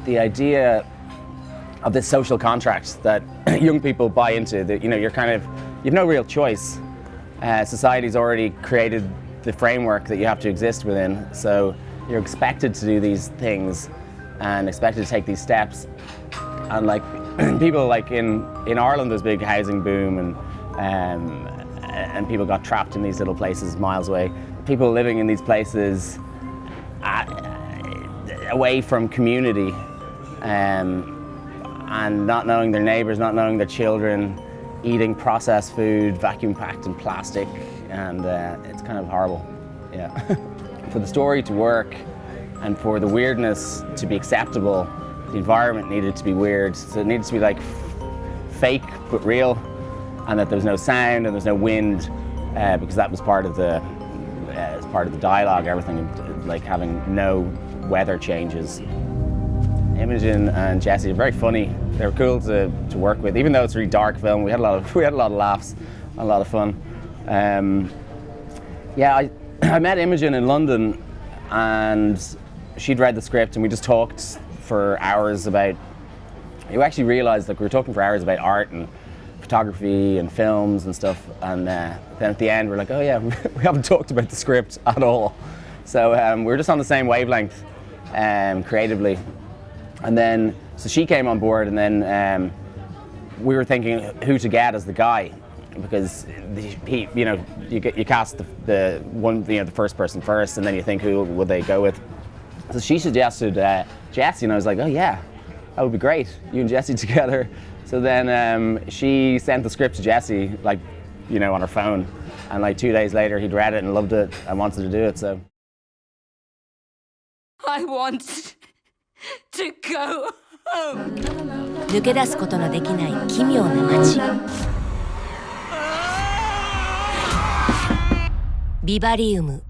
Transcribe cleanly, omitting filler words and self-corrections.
the idea of this social contract that young people buy into, that you've no real choice. Society's already created the framework that you have to exist within, so you're expected to do these things and expected to take these steps. And like people like in Ireland, there's a big housing boom, and people got trapped in these little places miles away. People living in these places away from community, and not knowing their neighbours, not knowing their children, eating processed food, vacuum packed in plastic, and it's kind of horrible. Yeah. For the story to work and for the weirdness to be acceptable, the environment needed to be weird. So it needed to be like fake but real, and that there's no sound and there's no wind, because that was part of the dialogue. Everything, like having no weather changes. Imogen and Jesse are very funny. They were cool to work with, even though it's a really dark film. We had a lot of laughs, a lot of fun. I met Imogen in London, and she'd read the script, and we just talked for hours about. You actually realised that we were talking for hours about art and photography and films and stuff, and then at the end we're like, oh yeah, we haven't talked about the script at all. So we were just on the same wavelength creatively. And then, so she came on board, and then we were thinking who to get as the guy, because you cast the one, the first person first, and then you think who would they go with. So she suggested Jesse, and I was like, oh yeah, that would be great, you and Jesse together. So then she sent the script to Jesse, like, on her phone, and like 2 days later he'd read it and loved it and wanted to do it. So I want to go home. 抜け出すことのできない奇妙な街。ビバリウム。